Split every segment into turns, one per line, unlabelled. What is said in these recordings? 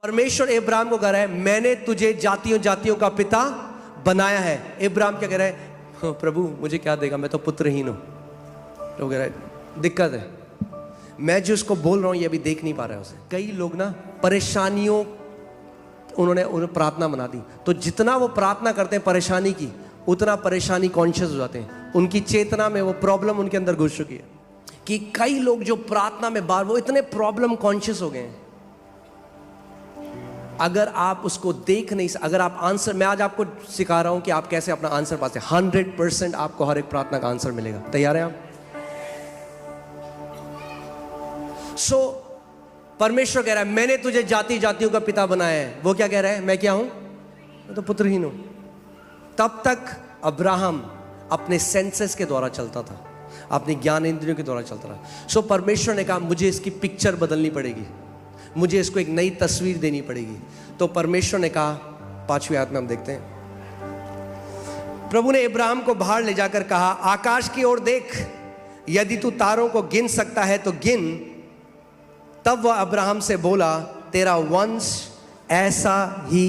परमेश्वर इब्राहिम को कह रहा है मैंने तुझे जातियों जातियों का पिता बनाया है। इब्राहिम क्या कह रहा है, हाँ, प्रभु मुझे क्या देगा, मैं तो पुत्रहीन हूं। तो कह रहा है दिक्कत है, मैं जो उसको बोल रहा हूं ये अभी देख नहीं पा रहा है उसे। कई लोग ना परेशानियों उन्हें प्रार्थना बना दी, तो जितना वो प्रार्थना करते हैं परेशानी की, उतना परेशानी कॉन्शियस हो जाते हैं, उनकी चेतना में वो प्रॉब्लम उनके अंदर घुस चुकी है। कि कई लोग जो प्रार्थना में बार वो इतने प्रॉब्लम कॉन्शियस हो गए हैं। अगर आप उसको देख नहीं, अगर आप आंसर, मैं आज आपको सिखा रहा हूं कि आप कैसे अपना आंसर पाते हैं। 100% आपको हर एक प्रार्थना का आंसर मिलेगा। तैयार हैं आप? परमेश्वर कह रहा है मैंने तुझे जाति जातियों का पिता बनाया है। वो क्या कह रहा है, मैं क्या हूं, मैं तो पुत्रहीन हूं। तब तक अब्राहम अपने सेंसेस के द्वारा चलता था, अपने ज्ञान इंद्रियों के द्वारा चलता रहा। परमेश्वर ने कहा मुझे इसकी पिक्चर बदलनी पड़ेगी, मुझे इसको एक नई तस्वीर देनी पड़ेगी। तो परमेश्वर ने कहा, 5वीं आयत में हम देखते हैं, प्रभु ने इब्राहिम को बाहर ले जाकर कहा आकाश की ओर देख, यदि तू तारों को गिन सकता है तो गिन। तब वह अब्राहम से बोला तेरा वंश ऐसा ही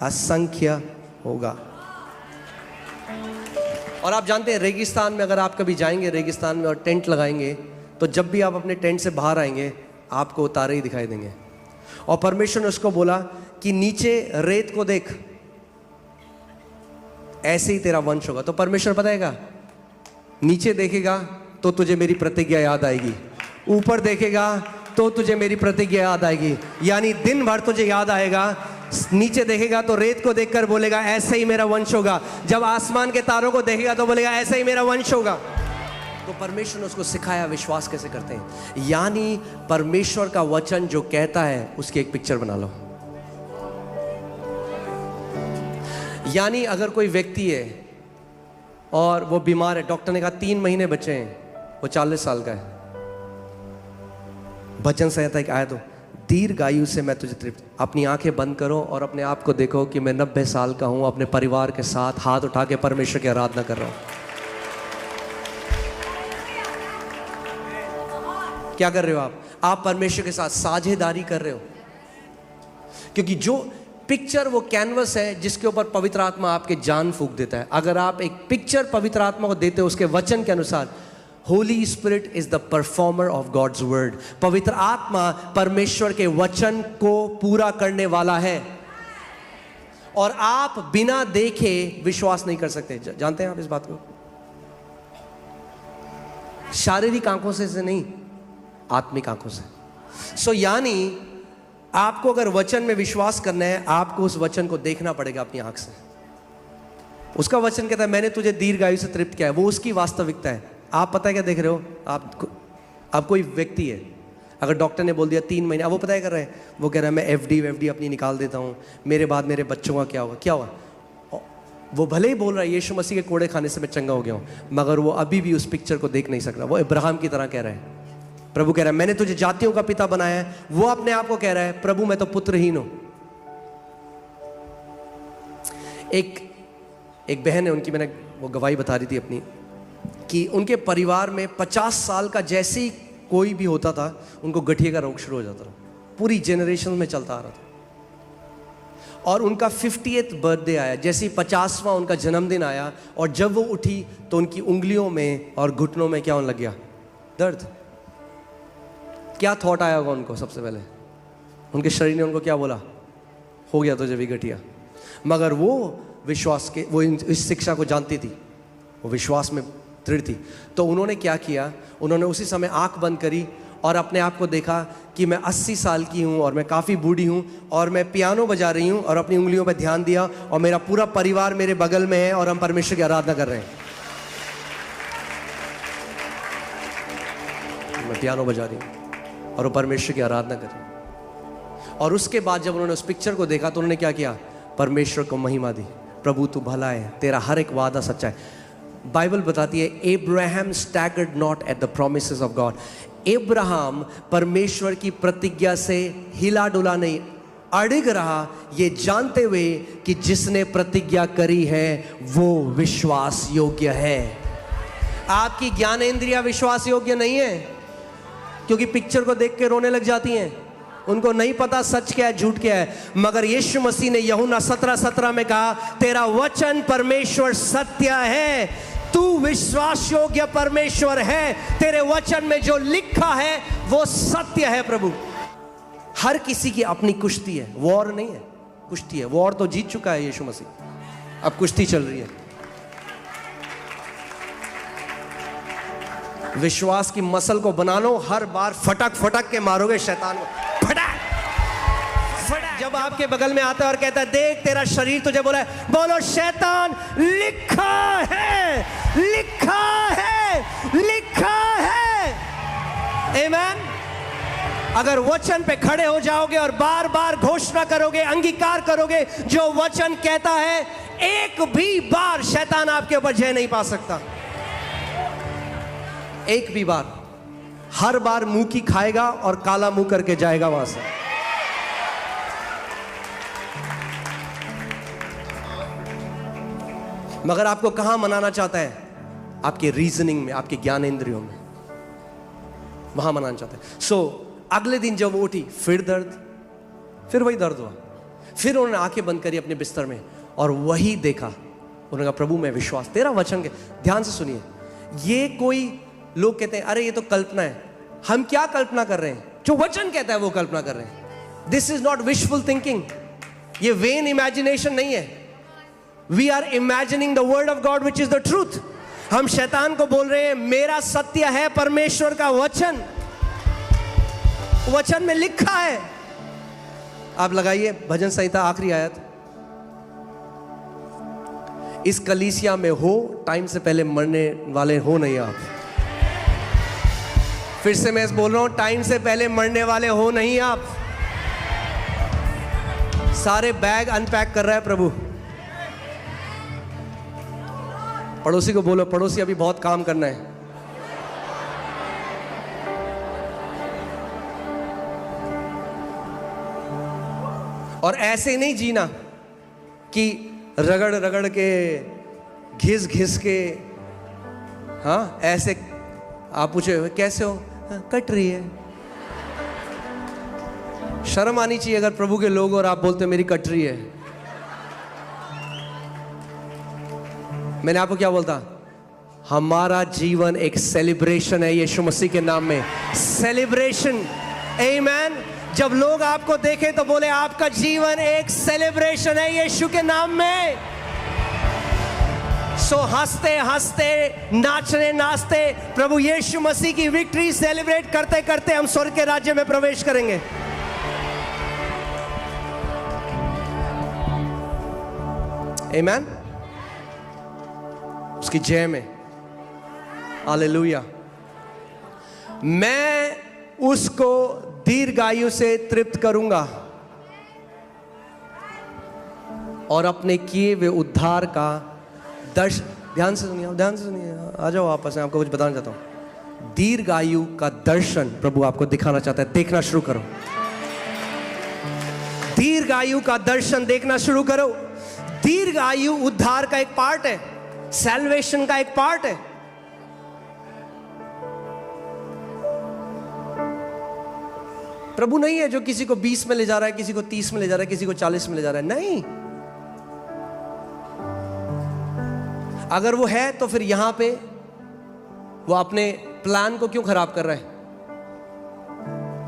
असंख्य होगा। और आप जानते हैं रेगिस्तान में अगर आप कभी जाएंगे रेगिस्तान में और टेंट लगाएंगे, तो जब भी आप अपने टेंट से बाहर आएंगे आपको तारे ही दिखाई देंगे। और परमेश्वर ने उसको बोला कि नीचे रेत को देख, ऐसे ही तेरा वंश होगा। तो परमेश्वर बताएगा, नीचे देखेगा तो तुझे मेरी प्रतिज्ञा याद आएगी, ऊपर देखेगा तो तुझे मेरी प्रतिज्ञा याद आएगी। यानी दिन भर तुझे याद आएगा। नीचे देखेगा तो रेत को देखकर बोलेगा ऐसे ही मेरा वंश होगा। जब आसमान के तारों को देखेगा तो बोलेगा ऐसे ही मेरा वंश होगा। तो परमेश्वर ने उसको सिखाया विश्वास कैसे करते हैं। यानी परमेश्वर का वचन जो कहता है उसकी एक पिक्चर बना लो। यानी अगर कोई व्यक्ति है और वो बीमार है, डॉक्टर ने कहा 3 महीने बचे हैं, वो 40 साल का है, वचन संहिता एक आयत हो, दीर्घ आयु से मैं तुझे तृप्त। अपनी आंखें बंद करो और अपने आप को देखो कि मैं 90 साल का हूं, अपने परिवार के साथ हाथ उठा के परमेश्वर की आराधना कर रहा हूं। क्या कर रहे हो आप परमेश्वर के साथ साझेदारी कर रहे हो। क्योंकि जो पिक्चर वो कैनवस है जिसके ऊपर पवित्र आत्मा आपके जान फूंक देता है। अगर आप एक पिक्चर पवित्र आत्मा को देते हो उसके वचन के अनुसार, holy spirit is the performer of God's word. पवित्र आत्मा परमेश्वर के वचन को पूरा करने वाला है और आप बिना देखे विश्वास नहीं कर सकते। जानते हैं आप इस बात को? शारीरिक आंखों से नहीं, आत्मिक आंखों से। यानी आपको अगर वचन में विश्वास करना है, आपको उस वचन को देखना पड़ेगा अपनी आंख से। उसका वचन कहता है मैंने तुझे दीर्घायु से तृप्त किया है, वो उसकी वास्तविकता है। आप पता है क्या देख रहे हो? आप कोई व्यक्ति है, अगर डॉक्टर ने बोल दिया 3 महीने, अब वो पता है कर रहे हैं, वो कह रहा है मैं एफडी अपनी निकाल देता हूँ, मेरे बाद मेरे बच्चों का क्या होगा, क्या होगा। वो भले ही बोल रहा है यीशु मसीह के कोड़े खाने से मैं चंगा हो गया हूँ, मगर वो अभी भी उस पिक्चर को देख नहीं सक रहा। वो इब्राहिम की तरह कह रहा है। प्रभु कह रहा है मैंने तुझे जातियों का पिता बनाया है, वो अपने आप को कह रहा है प्रभु मैं तो पुत्रहीन हूं। एक बहन है, उनकी मैंने वो गवाही बता रही थी अपनी, कि उनके परिवार में 50 साल का जैसे ही कोई भी होता था उनको गठिए का रोग शुरू हो जाता था, पूरी जनरेशन में चलता आ रहा था। और उनका 50th बर्थडे आया, जैसे ही 50वां उनका जन्मदिन आया, और जब वो उठी तो उनकी उंगलियों में और घुटनों में क्या होने लग गया, दर्द। क्या थॉट आया होगा उनको? सबसे पहले उनके शरीर ने उनको क्या बोला, हो गया तुझे भी गठिया। मगर वो विश्वास के, वो इस शिक्षा को जानती थी, वो विश्वास में दृढ़ थी। तो उन्होंने क्या किया, उन्होंने उसी समय आंख बंद करी और अपने आप को देखा कि मैं 80 साल की हूँ और मैं काफ़ी बूढ़ी हूँ और मैं पियानो बजा रही हूँ, और अपनी उंगलियों पर ध्यान दिया और मेरा पूरा परिवार मेरे बगल में है और हम परमेश्वर की आराधना कर रहे हैं। मैं पियानो बजा रही हूँ और वो परमेश्वर की आराधना कर रही हूँ। और उसके बाद जब उन्होंने उस पिक्चर को देखा तो उन्होंने क्या किया, परमेश्वर को महिमा दी। प्रभु तू भला है, तेरा हर एक वादा सच्चा है। बाइबल बताती है Abraham staggered not at the promises of God. Ibrahim परमेश्वर की प्रतिज्ञा से हिला डुला नहीं, अड़िग रहा, ये जानते हुए कि जिसने प्रतिज्ञा करी है वो विश्वास योग्य है। आपकी ज्ञानेंद्रियां विश्वास योग्य नहीं है, क्योंकि पिक्चर को देख के रोने लग जाती हैं। उनको नहीं पता सच क्या है झूठ क्या है, मगर यीशु मसीह ने यूहन्ना 17:17 में कहा, तेरा वचन परमेश्वर सत्य है, तू विश्वास योग्य परमेश्वर है, तेरे वचन में जो लिखा है वो सत्य है। प्रभु, हर किसी की अपनी कुश्ती है, वॉर नहीं है, कुश्ती है। वॉर तो जीत चुका है यीशु मसीह, अब कुश्ती चल रही है। विश्वास की मसल को बना लो, हर बार फटक फटक के मारोगे शैतान को, फटक फटक। जब आपके बगल में आता है और कहता है देख तेरा शरीर तुझे बोला है, बोलो शैतान लिखा है, लिखा है, लिखा है। आमीन। अगर वचन पे खड़े हो जाओगे और बार बार घोषणा करोगे, अंगीकार करोगे जो वचन कहता है, एक भी बार शैतान आपके ऊपर जय नहीं पा सकता, एक भी बार। हर बार मुंह की खाएगा और काला मुंह करके जाएगा वहां से। मगर आपको कहां मनाना चाहता है? आपके रीजनिंग में, आपके ज्ञानेंद्रियों में, वहां मनाना चाहता है। सो अगले दिन जब वो उठी, फिर दर्द, फिर वही दर्द हुआ। फिर उन्होंने आंखें बंद करी अपने बिस्तर में और वही देखा। उन्होंने कहा प्रभु मैं विश्वास, तेरा वचन के। ध्यान से सुनिए, ये कोई लोग कहते हैं अरे ये तो कल्पना है। हम क्या कल्पना कर रहे हैं? जो वचन कहता है वो कल्पना कर रहे हैं। This is not wishful thinking, ये वेन इमेजिनेशन नहीं है। We are imagining the word of God which is the truth. हम शैतान को बोल रहे हैं मेरा सत्य है परमेश्वर का वचन, वचन में लिखा है। आप लगाइए भजन संहिता आखिरी आयत, इस कलीसिया में हो, टाइम से पहले मरने वाले हो नहीं आप। फिर से मैं बोल रहा हूं, टाइम से पहले मरने वाले हो नहीं आप। सारे बैग अनपैक कर रहा है प्रभु। पड़ोसी को बोलो, पड़ोसी अभी बहुत काम करना है। और ऐसे नहीं जीना कि रगड़ रगड़ के, घिस घिस के, हाँ ऐसे। आप पूछे कैसे हो? हाँ, कट रही है। शर्म आनी चाहिए अगर प्रभु के लोग और आप बोलते मेरी कट रही है। मैंने आपको क्या बोलता? हमारा जीवन एक सेलिब्रेशन है यीशु मसीह के नाम में, सेलिब्रेशन। आमीन। जब लोग आपको देखें तो बोले आपका जीवन एक सेलिब्रेशन है यीशु के नाम में। सो हंसते हंसते, नाचने नाचते, प्रभु यीशु मसीह की विक्ट्री सेलिब्रेट करते करते हम स्वर्ग के राज्य में प्रवेश करेंगे। आमीन। उसकी जय में, हालेलुया। मैं उसको दीर्घायु से तृप्त करूंगा और अपने किए हुए उद्धार का दर्शन। ध्यान से सुनिए, ध्यान से सुनिए, आ जाओ वापस, मैं आपको कुछ बताना चाहता हूं। दीर्घायु का दर्शन प्रभु आपको दिखाना चाहता है। देखना शुरू करो, दीर्घायु का दर्शन देखना शुरू करो। दीर्घायु उद्धार का एक पार्ट है, सैल्वेशन का एक पार्ट है। प्रभु नहीं है जो किसी को 20 में ले जा रहा है, किसी को 30 में ले जा रहा है, किसी को 40 में ले जा रहा है। नहीं, अगर वो है तो फिर यहां पे वो अपने प्लान को क्यों खराब कर रहा है?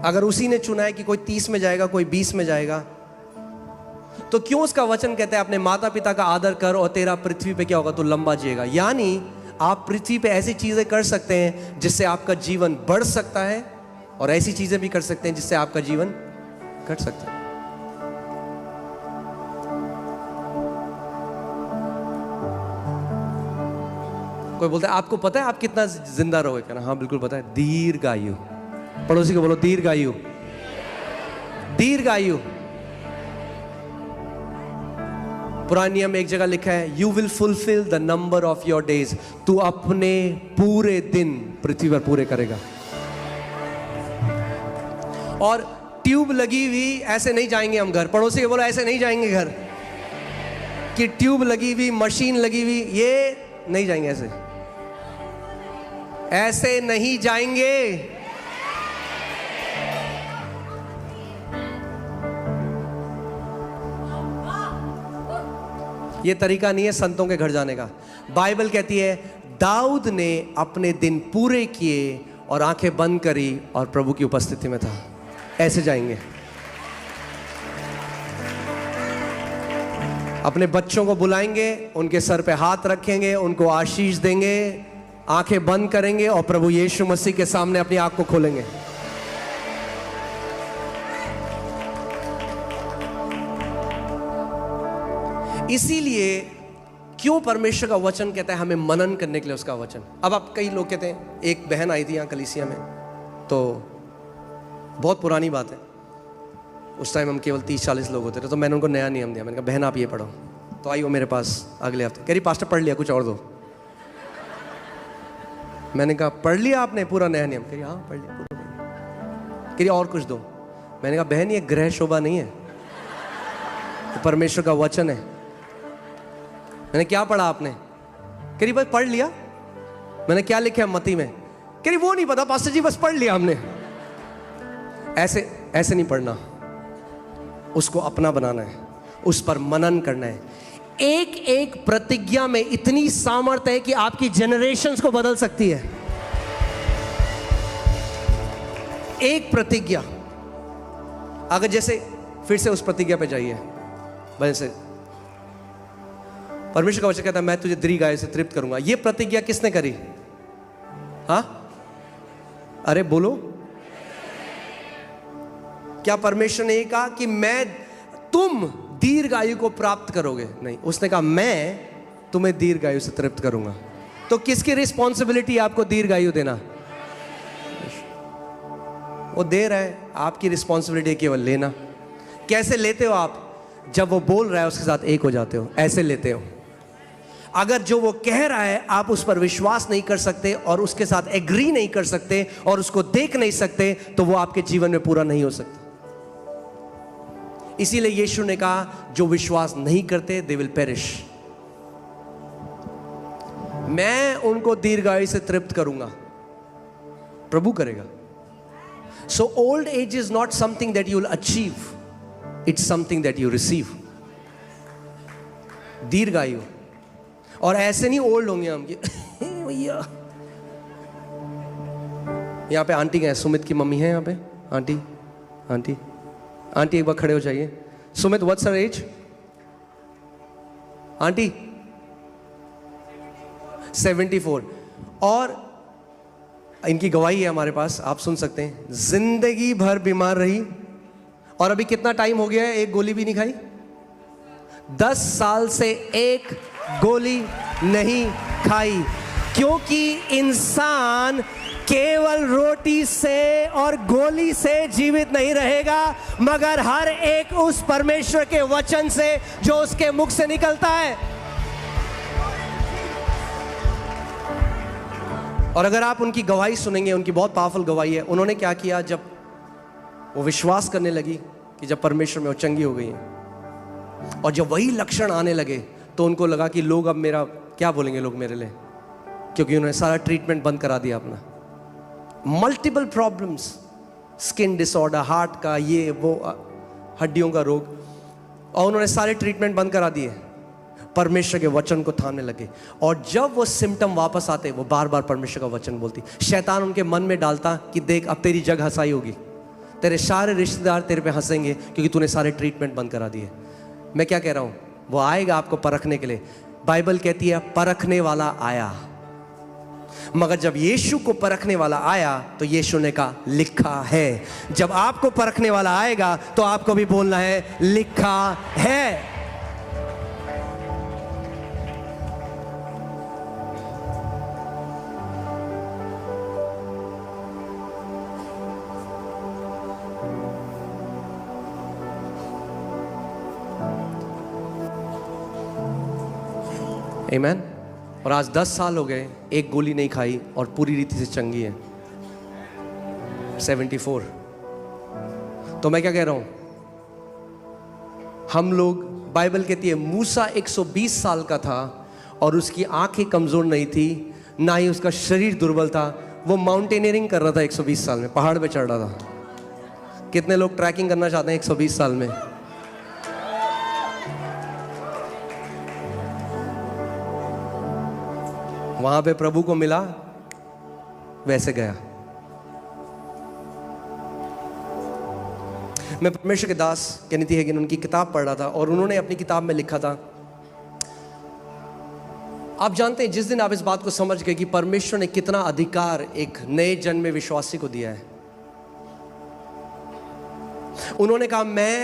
अगर उसी ने चुना है कि कोई 30 में जाएगा, कोई 20 में जाएगा, तो क्यों उसका वचन कहता है अपने माता पिता का आदर कर और तेरा पृथ्वी पे क्या होगा, तो लंबा जिएगा। यानी आप पृथ्वी पे ऐसी चीजें कर सकते हैं जिससे आपका जीवन बढ़ सकता है, और ऐसी चीजें भी कर सकते हैं जिससे आपका जीवन घट सकता है। कोई बोलता है आपको पता है आप कितना जिंदा रहोगे? कहना हाँ बिल्कुल पता है, दीर्घायु। पड़ोसी को बोलो दीर्घायु, दीर्घायु। पुराने नियम में एक जगह लिखा है, you will fulfil the number of your days. तू अपने पूरे दिन पृथ्वी पर पूरे करेगा। और ट्यूब लगी हुई ऐसे नहीं जाएंगे हम घर। पड़ोसी को बोलो ऐसे नहीं जाएंगे घर, कि ट्यूब लगी हुई, मशीन लगी हुई, ये नहीं जाएंगे। ऐसे ऐसे नहीं जाएंगे। ये तरीका नहीं है संतों के घर जाने का। बाइबल कहती है दाऊद ने अपने दिन पूरे किए और आंखें बंद करी और प्रभु की उपस्थिति में था। ऐसे जाएंगे। अपने बच्चों को बुलाएंगे, उनके सर पे हाथ रखेंगे, उनको आशीष देंगे, आंखें बंद करेंगे और प्रभु यीशु मसीह के सामने अपनी आंख को खोलेंगे। इसीलिए क्यों परमेश्वर का वचन कहता है हमें मनन करने के लिए उसका वचन। अब आप कई लोग कहते हैं, एक बहन आई थी यहाँ कलीसिया में, तो बहुत पुरानी बात है, उस टाइम हम केवल 30-40 लोग होते थे, तो मैंने उनको नया नियम दिया। मैंने कहा बहन आप ये पढ़ो। तो आई वो मेरे पास अगले हफ्ते, कह रही पास्टर पढ़ लिया, कुछ और दो। मैंने कहा पढ़ लिया आपने पूरा नया नियम? कह रही हाँ पढ़ लिया पूरा। कह रही और कुछ दो। मैंने कहा बहन ये ग्रह शोभा नहीं है, तो परमेश्वर का वचन है। मैंने क्या पढ़ा आपने? कह रही बस पढ़ लिया। मैंने क्या लिखा है मत्ती में? कह रही वो नहीं पता पास्टर जी, बस पढ़ लिया हमने। ऐसे नहीं पढ़ना, उसको अपना बनाना है, उस पर मनन करना है। एक एक प्रतिज्ञा में इतनी सामर्थ्य है कि आपकी जनरेशंस को बदल सकती है। एक प्रतिज्ञा, अगर जैसे फिर से उस प्रतिज्ञा पे जाइए, वैसे परमेश्वर का वचन कहता है मैं तुझे दीर्घायु से तृप्त करूंगा। ये प्रतिज्ञा किसने करी? हाँ अरे बोलो, क्या परमेश्वर ने कहा कि तुम दीर्घायु को प्राप्त करोगे? नहीं, उसने कहा मैं तुम्हें दीर्घायु से तृप्त करूंगा। तो किसकी रिस्पॉन्सिबिलिटी आपको दीर्घायु देना? वो दे रहा है, आपकी रिस्पॉन्सिबिलिटी केवल लेना। कैसे लेते हो आप? जब वो बोल रहा है उसके साथ एक हो जाते हो, ऐसे लेते हो। अगर जो वो कह रहा है आप उस पर विश्वास नहीं कर सकते और उसके साथ एग्री नहीं कर सकते और उसको देख नहीं सकते, तो वो आपके जीवन में पूरा नहीं हो सकता। इसीलिए यीशु ने कहा जो विश्वास नहीं करते दे विल पेरिश। मैं उनको दीर्घायु से तृप्त करूंगा, प्रभु करेगा। So old age is not something that you will achieve, it's something that you receive. दीर्घायु, और ऐसे नहीं ओल्ड होंगे हम भैया। यहाँ पे आंटी हैं, सुमित की मम्मी है यहाँ पे। आंटी आंटी आंटी एक बार खड़े हो जाइए। Sumit what's her age? Aunty 74। और इनकी गवाही है हमारे पास, आप सुन सकते हैं। जिंदगी भर बीमार रही और अभी कितना टाइम हो गया है एक गोली भी नहीं खाई? 10 साल से एक गोली नहीं खाई, क्योंकि इंसान केवल रोटी से और गोली से जीवित नहीं रहेगा, मगर हर एक उस परमेश्वर के वचन से जो उसके मुख से निकलता है। और अगर आप उनकी गवाही सुनेंगे, उनकी बहुत पावरफुल गवाही है। उन्होंने क्या किया, जब वो विश्वास करने लगी कि जब परमेश्वर में वो चंगी हो गई है, और जब वही लक्षण आने लगे तो उनको लगा कि लोग अब मेरा क्या बोलेंगे लोग मेरे लिए, क्योंकि उन्होंने सारा ट्रीटमेंट बंद करा दिया अपना। Multiple problems, skin disorder, heart का, ये वो, हड्डियों का रोग, और उन्होंने सारे ट्रीटमेंट बंद करा दिए, परमेश्वर के वचन को थामने लगे। और जब वो सिम्टम वापस आते, वो बार बार परमेश्वर का वचन बोलती। शैतान उनके मन में डालता कि देख अब तेरी जग हंसाई होगी, तेरे सारे रिश्तेदार तेरे पे हंसेंगे क्योंकि तूने सारे ट्रीटमेंट बंद करा दिए। मैं क्या कह रहा हूँ, वो आएगा आपको परखने के लिए। बाइबल कहती है परखने वाला आया, मगर जब यीशु को परखने वाला आया तो यीशु ने कहा लिखा है। जब आपको परखने वाला आएगा तो आपको भी बोलना है लिखा है। आमीन। और आज 10 साल हो गए, एक गोली नहीं खाई और पूरी रीति से चंगी है। 74। तो मैं क्या कह रहा हूं, हम लोग, बाइबल कहती है मूसा 120 साल का था और उसकी आंखें कमजोर नहीं थी, ना ही उसका शरीर दुर्बल था। वो माउंटेनियरिंग कर रहा था 120 साल में, पहाड़ पे चढ़ रहा था। कितने लोग ट्रैकिंग करना चाहते हैं 120 साल में? वहां पे प्रभु को मिला, वैसे गया। मैं परमेश्वर के दास केनेथी हेगिन उनकी किताब पढ़ रहा था और उन्होंने अपनी किताब में लिखा था, आप जानते हैं जिस दिन आप इस बात को समझ गए कि परमेश्वर ने कितना अधिकार एक नए जन्मे विश्वासी को दिया है, उन्होंने कहा मैं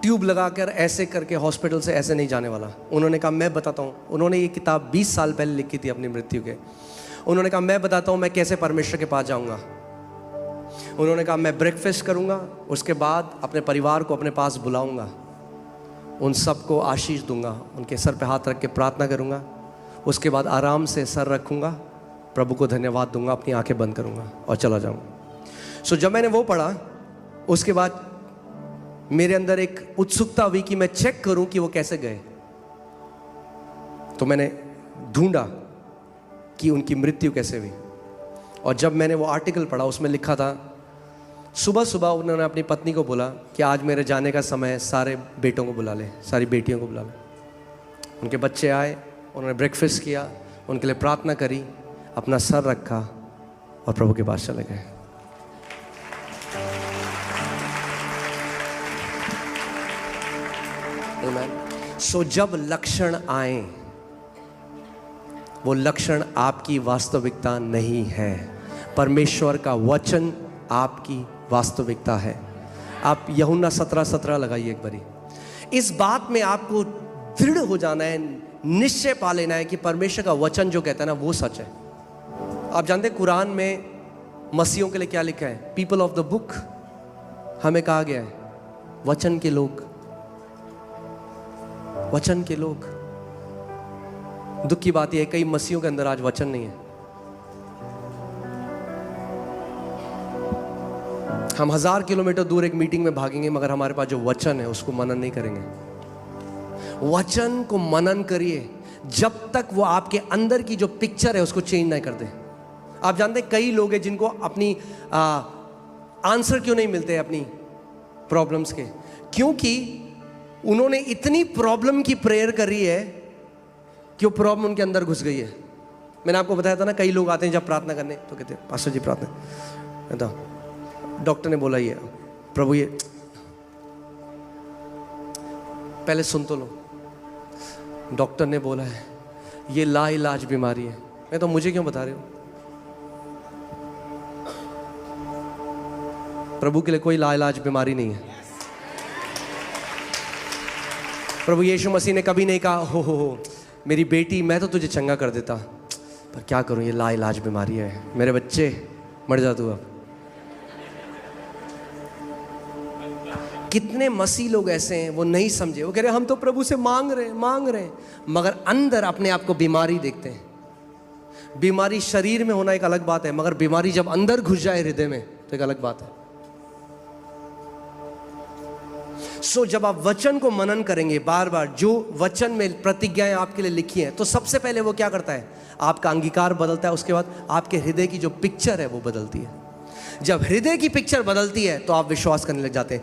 ट्यूब लगाकर ऐसे करके हॉस्पिटल से ऐसे नहीं जाने वाला। उन्होंने कहा मैं बताता हूं, उन्होंने ये किताब 20 साल पहले लिखी थी अपनी मृत्यु के। उन्होंने कहा मैं बताता हूं मैं कैसे परमेश्वर के पास जाऊंगा। उन्होंने कहा मैं ब्रेकफास्ट करूंगा, उसके बाद अपने परिवार को अपने पास बुलाऊंगा, उन सबको आशीष दूंगा, उनके सर पे हाथ रख के प्रार्थना करूंगा, उसके बाद आराम से सर रखूंगा, प्रभु को धन्यवाद दूंगा, अपनी आंखें बंद करूंगा और चला जाऊंगा। सो जब मैंने वो पढ़ा, उसके बाद मेरे अंदर एक उत्सुकता हुई कि मैं चेक करूं कि वो कैसे गए। तो मैंने ढूंढा कि उनकी मृत्यु कैसे हुई, और जब मैंने वो आर्टिकल पढ़ा उसमें लिखा था सुबह सुबह उन्होंने अपनी पत्नी को बोला कि आज मेरे जाने का समय है, सारे बेटों को बुला ले, सारी बेटियों को बुला ले। उनके बच्चे आए, उन्होंने ब्रेकफास्ट किया, उनके लिए प्रार्थना करी, अपना सर रखा और प्रभु के पास चले गए। सो जब लक्षण आए, वो लक्षण आपकी वास्तविकता नहीं है, परमेश्वर का वचन आपकी वास्तविकता है। आप यूहन्ना 17:17 लगाइए एक बारी। इस बात में आपको दृढ़ हो जाना है, निश्चय पा लेना है कि परमेश्वर का वचन जो कहता है ना वो सच है। आप जानते हैं कुरान में मसीहों के लिए क्या लिखा है? People of the book. हमें कहा गया है वचन के लोग, वचन के लोग। दुख की बात यह है कई मसीहों के अंदर आज वचन नहीं है। हम 1000 किलोमीटर दूर एक मीटिंग में भागेंगे, मगर हमारे पास जो वचन है उसको मनन नहीं करेंगे। वचन को मनन करिए जब तक वो आपके अंदर की जो पिक्चर है उसको चेंज नहीं कर दे। आप जानते हैं कई लोग हैं जिनको अपनी आंसर क्यों नहीं मिलते अपनी प्रॉब्लम्स के, क्योंकि उन्होंने इतनी प्रॉब्लम की प्रेयर करी है कि वो प्रॉब्लम उनके अंदर घुस गई है। मैंने आपको बताया था ना, कई लोग आते हैं जब प्रार्थना करने तो कहते हैं पास्टर जी प्रार्थना, तो डॉक्टर ने बोला ये प्रभु ये पहले सुन तो लो, डॉक्टर ने बोला है ये लाइलाज बीमारी है। मैं तो मुझे क्यों बता रहे हो? प्रभु के लिए कोई लाइलाज बीमारी नहीं है। प्रभु यीशु मसीह ने कभी नहीं कहा हो मेरी बेटी मैं तो तुझे चंगा कर देता, पर क्या करूं ये लाइलाज बीमारी है, मेरे बच्चे मर जा तू अब। कितने मसीह लोग ऐसे हैं वो नहीं समझे, वो कह रहे हम तो प्रभु से मांग रहे हैं, मगर अंदर अपने आप को बीमारी देखते हैं। बीमारी शरीर में होना एक अलग बात है, मगर बीमारी जब अंदर घुस जाए हृदय में तो एक अलग बात है। सो जब आप वचन को मनन करेंगे बार बार, जो वचन में प्रतिज्ञाएं आपके लिए लिखी हैं, तो सबसे पहले वो क्या करता है? आपका अंगीकार बदलता है, उसके बाद आपके हृदय की जो पिक्चर है वो बदलती है। जब हृदय की पिक्चर बदलती है तो आप विश्वास करने लग जाते हैं।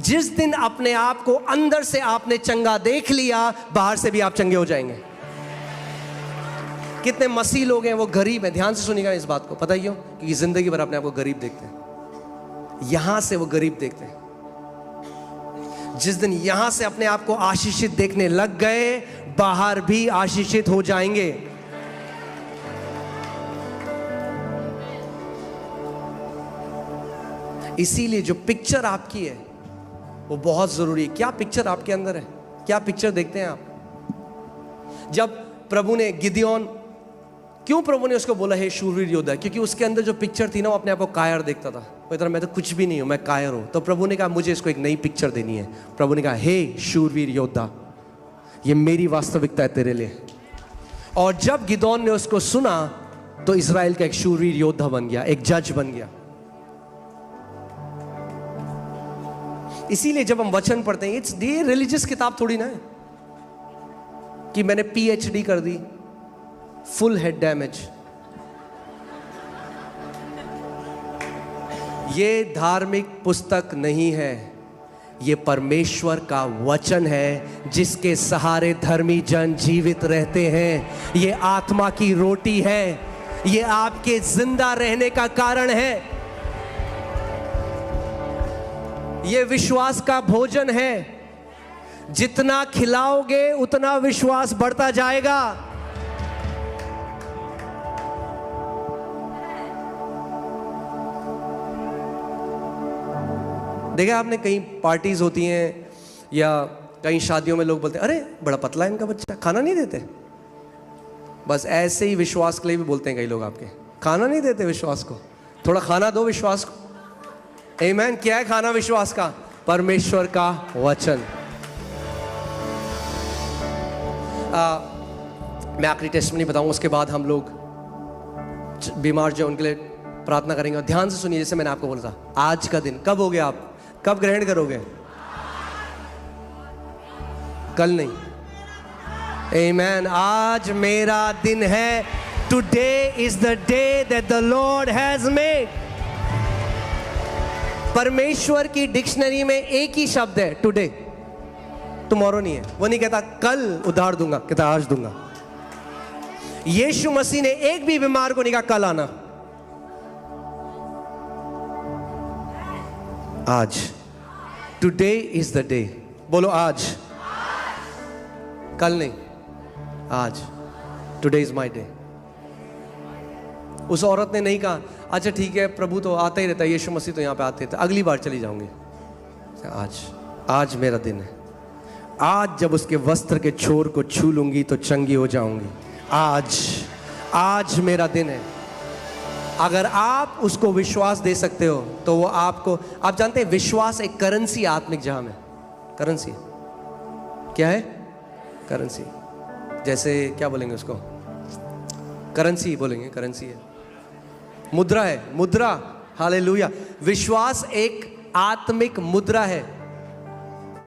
जिस दिन अपने आप को अंदर से आपने चंगा देख लिया, बाहर से भी आप चंगे हो जाएंगे। कितने मसीह लोग हैं वो गरीब हैं, ध्यान से सुनिएगा इस बात को। पता ही क्यों? क्योंकि जिंदगी भर अपने आप को गरीब देखते हैं, यहां से वो गरीब देखते हैं। जिस दिन यहां से अपने आप को आशीषित देखने लग गए, बाहर भी आशीषित हो जाएंगे। इसीलिए जो पिक्चर आपकी है वो बहुत जरूरी है। क्या पिक्चर आपके अंदर है? क्या पिक्चर देखते हैं आप? जब प्रभु ने गिदियोन, क्यों प्रभु ने उसको बोला हे शूरवीर योद्धा? क्योंकि उसके अंदर जो पिक्चर थी ना, वो अपने आप को कायर देखता था। वो इतना मैं तो कुछ भी नहीं हूं, मैं कायर हूं। तो प्रभु ने कहा मुझे इसको एक नई पिक्चर देनी है। प्रभु ने कहा हे शूरवीर योद्धा, ये मेरी वास्तविकता है तेरे लिए। और जब गिदोन ने उसको सुना तो इस्राएल का एक शूरवीर योद्धा बन गया, एक जज बन गया। इसीलिए जब हम वचन पढ़ते हैं, इट्स ये रिलीजियस किताब थोड़ी ना है कि मैंने PhD कर दी, फुल हेड डैमेज। ये धार्मिक पुस्तक नहीं है। ये परमेश्वर का वचन है जिसके सहारे धर्मी जन जीवित रहते हैं। ये आत्मा की रोटी है, ये आपके जिंदा रहने का कारण है, ये विश्वास का भोजन है। जितना खिलाओगे उतना विश्वास बढ़ता जाएगा। देखा आपने, कहीं पार्टीज होती हैं या कहीं शादियों में लोग बोलते हैं अरे बड़ा पतला है इनका बच्चा, खाना नहीं देते। बस ऐसे ही विश्वास के लिए भी बोलते हैं कई लोग, आपके खाना नहीं देते विश्वास को, थोड़ा खाना दो विश्वास को। आमीन। क्या है खाना विश्वास का? परमेश्वर का वचन। मैं आखिरी टेस्टमनी बताऊंगा, उसके बाद हम लोग बीमार जो उनके लिए प्रार्थना करेंगे। और ध्यान से सुनिए, जैसे मैंने आपको बोला था, आज का दिन कब हो गया, आप कब ग्रहण करोगे? कल नहीं। आमीन। आज मेरा दिन है। Today is the day that the Lord has made. परमेश्वर की डिक्शनरी में एक ही शब्द है, टुडे। टुमारो नहीं है। वो नहीं कहता कल उधार दूंगा, कहता आज दूंगा। यीशु मसीह ने एक भी बीमार को नहीं कहा कल आना, आज। Today is the day. बोलो आज। कल नहीं, आज। Today is my day. उस औरत ने नहीं कहा अच्छा ठीक है, प्रभु तो आता ही रहता है, यीशु मसीह तो यहाँ पे आते थे, अगली बार चली जाऊंगी। आज मेरा दिन है। आज जब उसके वस्त्र के छोर को छू लूंगी तो चंगी हो जाऊंगी। आज मेरा दिन है। अगर आप उसको विश्वास दे सकते हो तो वो आपको, आप जानते हैं विश्वास एक करेंसी आत्मिक जहां में, करेंसी क्या है? करेंसी। जैसे क्या बोलेंगे उसको? करेंसी बोलेंगे, करेंसी है, मुद्रा है, मुद्रा। हालेलुया। विश्वास एक आत्मिक मुद्रा है।